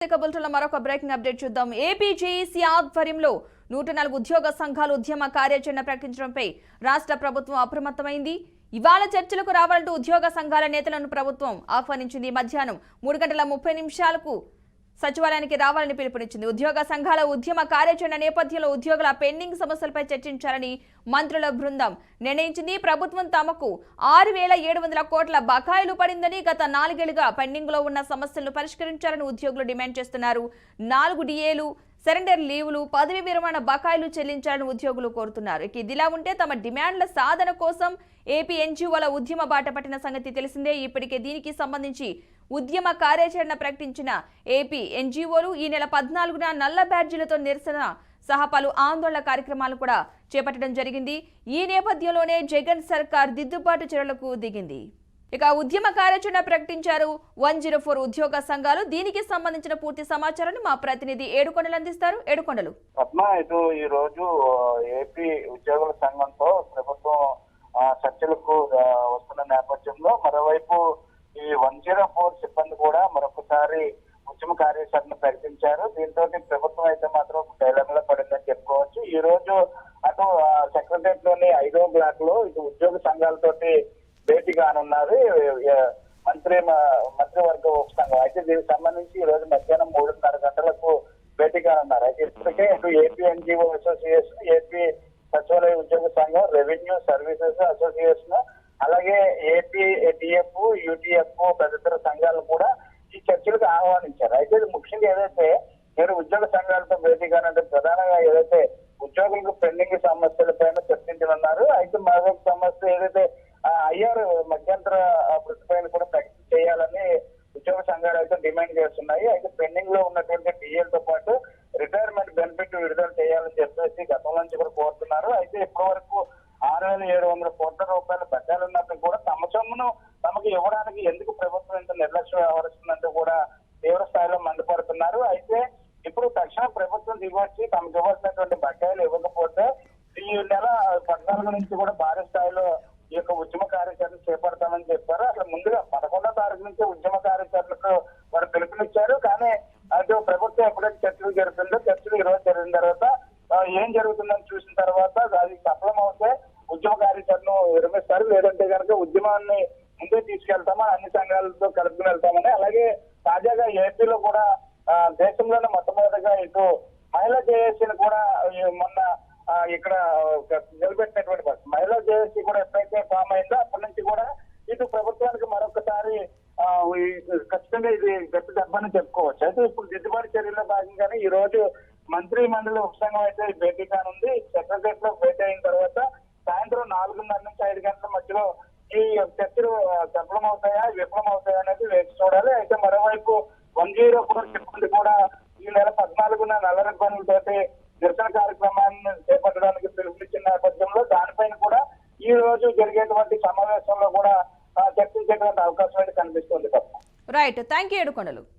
మరొక breaking update చూద్దాం. APJAC ఆధ్వర్యంలో 104 ఉద్యోగ సంఘాలు ఉద్యమ కార్యాచరణ ప్రకటించడంపై రాష్ట్ర ప్రభుత్వం అప్రమత్తమైంది. ఇవాళ చర్చలకు రావాలంటూ ఉద్యోగ సంఘాల నేతలను ప్రభుత్వం ఆహ్వానించింది. మధ్యాహ్నం 3:30 సచివాలయానికి రావాలని పిలుపునిచ్చింది. ఉద్యోగ సంఘాల ఉద్యమ కార్యాచరణ నేపథ్యంలో ఉద్యోగుల పెండింగ్ సమస్యలపై చర్చించాలని మంత్రుల బృందం నిర్ణయించింది. ప్రభుత్వం తమకు 6,700 కోట్ల బకాయిలు పడిందని, గత 4 ఏళ్లుగా పెండింగ్ లో ఉన్న సమస్యలను పరిష్కరించాలని ఉద్యోగులు డిమాండ్ చేస్తున్నారు. 4 డిఏలు, సరెండర్ లీవులు, పదవి విరమణ బకాయిలు చెల్లించాలని ఉద్యోగులు కోరుతున్నారు. ఇదిలా ఉంటే తమ డిమాండ్ల సాధన కోసం ఏపీ ఎన్జీఓల ఉద్యమ బాట పట్టిన సంగతి తెలిసిందే. ఇప్పటికే దీనికి సంబంధించి ఉద్యమ కార్యాచరణ ప్రకటించిన ఏపీ ఎన్జీఓలు ఈ నెల 14న నల్ల బ్యాడ్జీలతో నిరసన సహా పలు ఆందోళన కార్యక్రమాలు కూడా చేపట్టడం జరిగింది. ఈ నేపథ్యంలోనే జగన్ సర్కార్ దిద్దుబాటు చర్యలకు దిగింది. ఇక ఉద్యమ కార్యాచరణ ప్రకటించారు 104 ఉద్యోగ సంఘాలు. దీనికి సంబంధించిన పూర్తి సమాచారాన్ని మా ప్రతినిధి ఏడుకొండలు అందిస్తారు. ఏడుకొండలు. ఈ రోజు ఏపీ ఉద్యోగుల సంఘంతో ప్రభుత్వం చర్చలకు వస్తున్న నేపథ్యంలో మరోవైపు ఈ 104 సిబ్బంది కూడా మరొకసారి ఉద్యమ కార్యాచరణ ప్రకటించారు. దీంతో ప్రభుత్వం అయితే మాత్రం డైలమాలో పడిందని చెప్పుకోవచ్చు. ఈ రోజు అటు సెక్రటరియట్ లోని 5వ బ్లాక్ లో ఇటు ఉద్యోగ సంఘాలతోటి భేటీ కానున్నారు మంత్రివర్గ ఉపసంఘం. అయితే దీనికి సంబంధించి ఈ రోజు మధ్యాహ్నం 3:30 గంటలకు భేటీ కానున్నారు. అయితే ఇప్పటికే ఇటు ఏపీ ఎన్జీఓ అసోసియేషన్, ఏపీ సచివాలయ ఉద్యోగ సంఘం, రెవెన్యూ సర్వీసెస్ అసోసియేషన్, అలాగే ఏపీ డిఎఫ్, యూటీఎఫ్ తదితర సంఘాలు కూడా ఈ చర్చలకు ఆహ్వానించారు. అయితే ముఖ్యంగా ఏదైతే నేను ఉద్యోగ సంఘాలతో భేటీ కానంటే ప్రధానంగా ఏదైతే ఉద్యోగులకు పెండింగ్ సమస్యల పైన చర్చించనున్నారు. అయితే మరొక సమస్య ఏదైతే ఐఆర్ మధ్యంతర వృత్తి పైన కూడా ప్రకటన చేయాలని ఉద్యోగ సంఘాలు అయితే డిమాండ్ చేస్తున్నాయి. అయితే పెండింగ్ లో ఉన్నటువంటి డిఎల్తో పాటు రిటైర్మెంట్ బెనిఫిట్ విడుదల చేయాలని చెప్పేసి గతం నుంచి కూడా కోరుతున్నారు. అయితే ఇప్పటి వరకు 6,700 కోట్ల రూపాయల బకాయిలు ఉన్నప్పుడు కూడా తమ సొమ్మును తమకు ఇవ్వడానికి ఎందుకు ప్రభుత్వం ఇంత నిర్లక్ష్యం వ్యవహరిస్తుందంటూ కూడా తీవ్ర స్థాయిలో మండిపడుతున్నారు. అయితే ఇప్పుడు తక్షణ ప్రభుత్వం దిగొచ్చి తమకు ఇవ్వాల్సినటువంటి బకాయిలు ఇవ్వకపోతే ఈ నెల 14 నుంచి కూడా భారీ స్థాయిలో ఈ యొక్క ఉద్యమ కార్యాచరణ చేపడతామని చెప్పారు. అసలు ముందుగా 11వ తారీఖు నుంచి ఉద్యమ కార్యాచరణకు వారు పిలుపునిచ్చారు. కానీ అటు ప్రభుత్వం ఎప్పుడైతే చర్చలు జరుగుతుందో చర్చలు ఈ రోజు జరిగిన తర్వాత ఏం జరుగుతుందని చూసిన తర్వాత అది సఫలమవుతే ఉద్యమ కార్యాచరణ విరమిస్తారు. లేదంటే కనుక ఉద్యమాన్ని ముందే తీసుకెళ్తామని అన్ని సంఘాలతో కలుపుకుని వెళ్తామని, అలాగే తాజాగా ఏపీలో కూడా దేశంలోనే మొట్టమొదటిగా ఇటు మహిళా జేఏసీని కూడా మొన్న ఇక్కడ నిలబెట్టినటువంటి పరిస్థితి. మహిళా జేఏసీ కూడా ఎప్పుడైతే ఫామ్ అయిందో అప్పటి నుంచి కూడా ఇటు ప్రభుత్వానికి మరొకసారి ఖచ్చితంగా ఇది గట్టి దెబ్బని చెప్పుకోవచ్చు. అయితే ఇప్పుడు దిద్దుబాటు చర్యల్లో భాగంగానే ఈ రోజు మంత్రి మండలి ఉపసంఘం అయితే భేటీ కానుంది. సెక్రటరియట్ లో భేటీ అయిన తర్వాత సాయంత్రం 4:30 నుంచి 5 గంటల మధ్యలో ఈ చర్చలు సఫలమవుతాయా విఫలమవుతాయా అనేది వేచి చూడాలి. అయితే మరోవైపు 104 సిబ్బంది కూడా ఈ నెల 14న నల్ల రిబ్బన్లతోటి నిరసన కార్యక్రమాన్ని చేపట్టడానికి పిలుపునిచ్చిన నేపథ్యంలో దానిపైన కూడా ఈ రోజు జరిగేటువంటి సమావేశంలో కూడా చర్చించేటువంటి అవకాశం అయితే కనిపిస్తుంది. Right, thank you Yedukondalu.